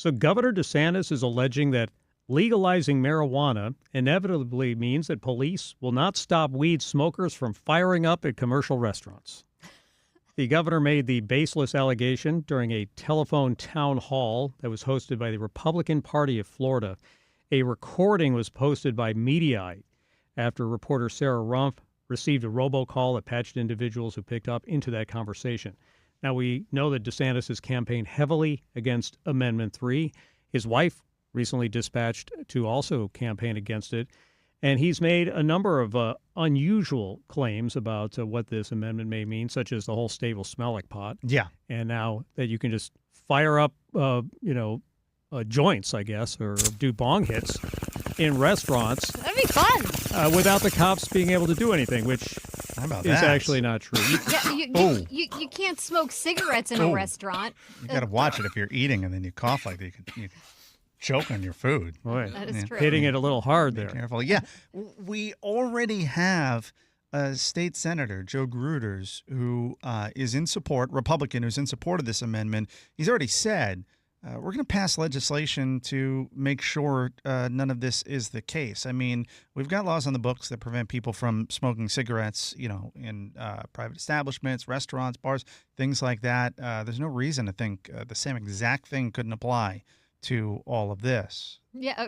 So Governor DeSantis is alleging that legalizing marijuana inevitably means that police will not stop weed smokers from firing up at commercial restaurants. The governor made the baseless allegation during a telephone town hall that was hosted by the Republican Party of Florida. A recording was posted by Mediaite after reporter Sarah Rumpf received a robocall that patched individuals who picked up into that conversation. Now, we know that DeSantis has campaigned heavily against Amendment 3. His wife recently dispatched to also campaign against it. And he's made a number of unusual claims about what this amendment may mean, such as the whole state will smell like pot. Yeah. And now that you can just fire up, joints, I guess, or do bong hits in restaurants. That'd be fun. Without the cops being able to do anything, which is actually not true. You can't smoke cigarettes in a restaurant. You got to watch it if you're eating and then you cough like that. You choke on your food. Boy, that is true. Hitting it a little hard there. Be careful. Yeah, we already have a state senator, Joe Gruters, who is in support, Republican, who's in support of this amendment. He's already said, we're going to pass legislation to make sure none of this is the case. I mean, we've got laws on the books that prevent people from smoking cigarettes, in private establishments, restaurants, bars, things like that. There's no reason to think the same exact thing couldn't apply to all of this. Yeah,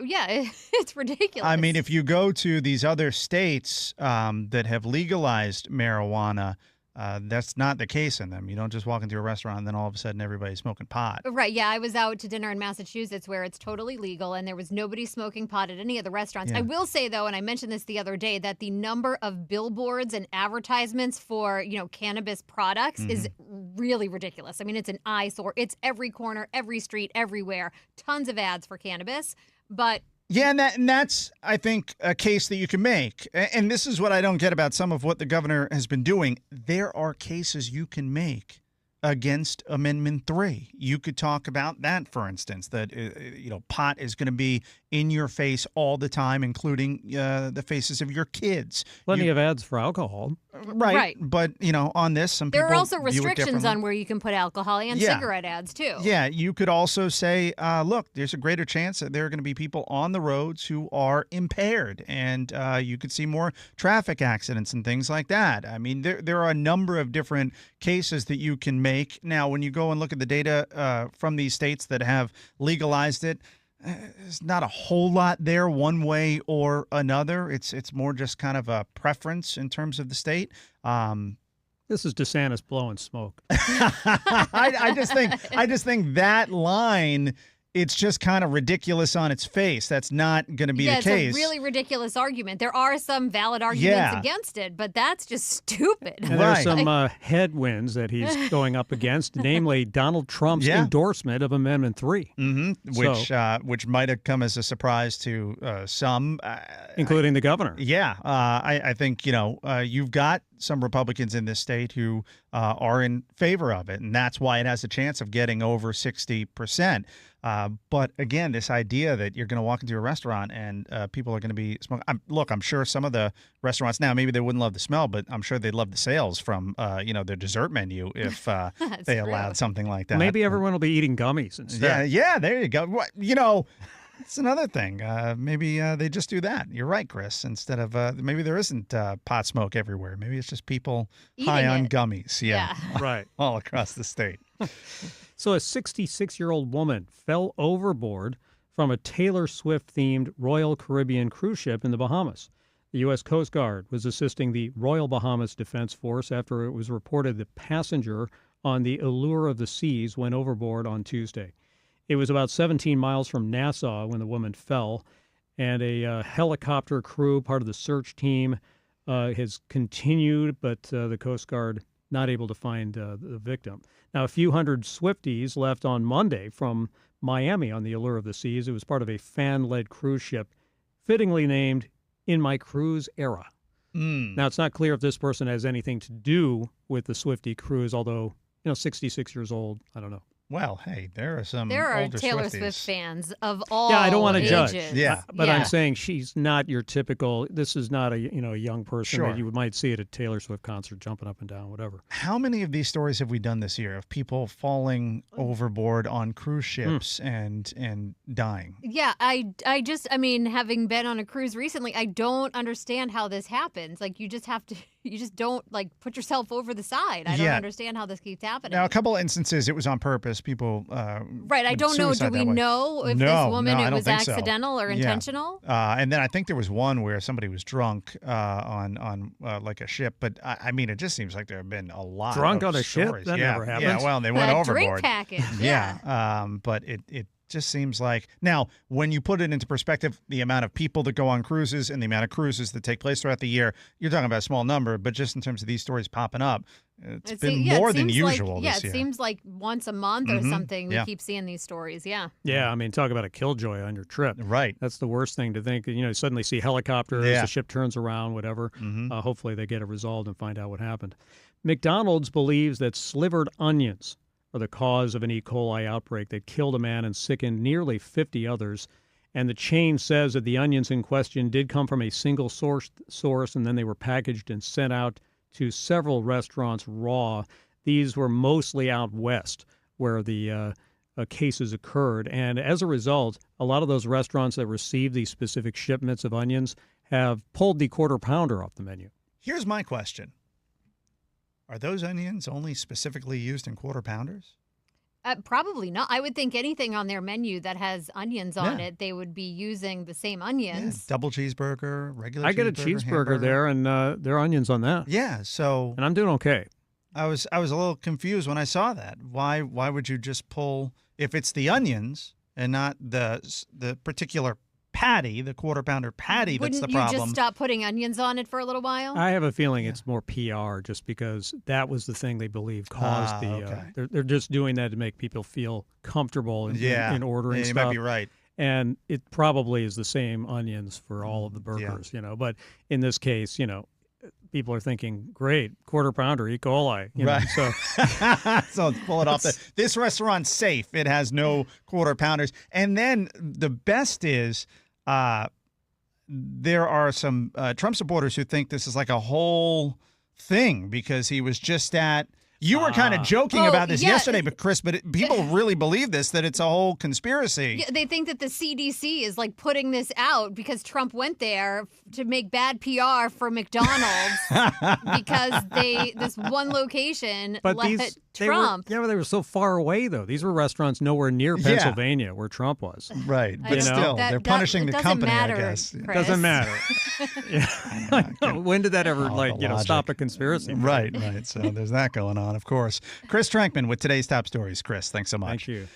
it's ridiculous. I mean, if you go to these other states that have legalized marijuana, that's not the case in them. You don't just walk into a restaurant and then all of a sudden everybody's smoking pot. Right, yeah. I was out to dinner in Massachusetts where it's totally legal and there was nobody smoking pot at any of the restaurants. Yeah. I will say, though, and I mentioned this the other day, that the number of billboards and advertisements for, cannabis products is really ridiculous. I mean, it's an eyesore. It's every corner, every street, everywhere. Tons of ads for cannabis. But yeah, and that's, I think, a case that you can make. And this is what I don't get about some of what the governor has been doing. There are cases you can make against Amendment 3. You could talk about that, for instance, that, pot is going to be in your face all the time, including the faces of your kids. Plenty of ads for alcohol. Right. But, on this, some people there are also view it restrictions differently. on where you can put alcohol and cigarette ads, too. Yeah, you could also say, look, there's a greater chance that there are going to be people on the roads who are impaired, and you could see more traffic accidents and things like that. I mean, there are a number of different cases that you can make. Now, when you go and look at the data from these states that have legalized it, there's not a whole lot there one way or another. It's more just kind of a preference in terms of the state. This is DeSantis blowing smoke. I just think that line, it's just kind of ridiculous on its face. That's not going to be the case. Yeah, it's a really ridiculous argument. There are some valid arguments against it, but that's just stupid. And there's some headwinds that he's going up against, namely Donald Trump's endorsement of Amendment 3. Mm-hmm. Which might have come as a surprise to some. Including the governor. Yeah. I think, you've got some Republicans in this state who are in favor of it, and that's why it has a chance of getting over 60%. But again, this idea that you're going to walk into a restaurant and people are going to be smoking. I'm sure some of the restaurants now, maybe they wouldn't love the smell, but I'm sure they'd love the sales from, their dessert menu if they allowed something like that. Maybe everyone will be eating gummies instead. Yeah, there you go. It's another thing. Maybe they just do that. You're right, Chris. Instead of maybe there isn't pot smoke everywhere. Maybe it's just people high on gummies. Yeah. Right. All across the state. So a 66-year-old woman fell overboard from a Taylor Swift-themed Royal Caribbean cruise ship in the Bahamas. The U.S. Coast Guard was assisting the Royal Bahamas Defense Force after it was reported the passenger on the Allure of the Seas went overboard on Tuesday. It was about 17 miles from Nassau when the woman fell, and a helicopter crew, part of the search team, has continued, but the Coast Guard not able to find the victim. Now, a few hundred Swifties left on Monday from Miami on the Allure of the Seas. It was part of a fan-led cruise ship, fittingly named In My Cruise Era. Now, it's not clear if this person has anything to do with the Swiftie cruise, although, 66 years old, I don't know. Well, hey, there are some There are older Taylor Swifties. Swift fans of all Yeah, I don't want to ages. judge. Yeah. But Yeah. I'm saying she's not your typical. This is not a young person Sure. that you might see at a Taylor Swift concert, jumping up and down, whatever. How many of these stories have we done this year of people falling overboard on cruise ships and dying? Yeah, I mean, having been on a cruise recently, I don't understand how this happens. Like, you just don't, like, put yourself over the side. I don't Yeah. understand how this keeps happening. Now, a couple of instances, it was on purpose. People, right, I would don't know. Do suicide we that way. know if No, this woman, no, I it don't was think so. accidental or Yeah. intentional? And then I think there was one where somebody was drunk on like a ship. But I mean, it just seems like there have been a lot Drunk of on a ship? stories. That yeah. never Yeah, happens. well, they went Drink overboard. package. Yeah. But it just seems like now when you put it into perspective, the amount of people that go on cruises and the amount of cruises that take place throughout the year, you're talking about a small number. But just in terms of these stories popping up, it's been more than usual like, this year. it seems like once a month or something we Yeah. keep seeing these stories. Yeah. Yeah, I mean, talk about a killjoy on your trip. Right. That's the worst thing to think. Suddenly see helicopters, Yeah. the ship turns around, whatever. Mhm. Hopefully they get it resolved and find out what happened. McDonald's believes that slivered onions are the cause of an E. coli outbreak that killed a man and sickened nearly 50 others. And the chain says that the onions in question did come from a single source, and then they were packaged and sent out to several restaurants raw. These were mostly out west where the cases occurred. And as a result, a lot of those restaurants that received these specific shipments of onions have pulled the quarter pounder off the menu. Here's my question. Are those onions only specifically used in quarter pounders? Probably not. I would think anything on their menu that has onions on Yeah. it, they would be using the same Yeah, onions. double cheeseburger, regular I get a cheeseburger, cheeseburger hamburger. there, and there are onions on that. Yeah, so And I'm doing okay. I was a little confused when I saw that. Why would you just pull if it's the onions and not the particular patty, the quarter pounder patty Wouldn't that's the you problem? just stop putting onions on it for a little while? I have a feeling it's more PR just because that was the thing they believe caused the. okay. They're just doing that to make people feel comfortable in ordering you stuff. might be right. And it probably is the same onions for all of the burgers, But in this case, people are thinking, great, quarter pounder, E. coli. Right. So So pull it off. This restaurant's safe. It has no quarter pounders. And then the best is there are some Trump supporters who think this is like a whole thing because he was just at. You were kind of joking about this yesterday, but Chris, people really believe this, that it's a whole conspiracy. Yeah, they think that the CDC is like putting this out because Trump went there to make bad PR for McDonald's because this one location but let they Trump. were they were so far away though. These were restaurants nowhere near Pennsylvania where Trump was. Right, I but don't know. still, That- they're that- punishing it the doesn't company, matter, I guess. Chris. Doesn't matter. Yeah. I know. When did that ever the stop logic. a conspiracy? Right. So there's that going on, of course. Chris Trankman with today's top stories. Chris, thanks so much. Thank you.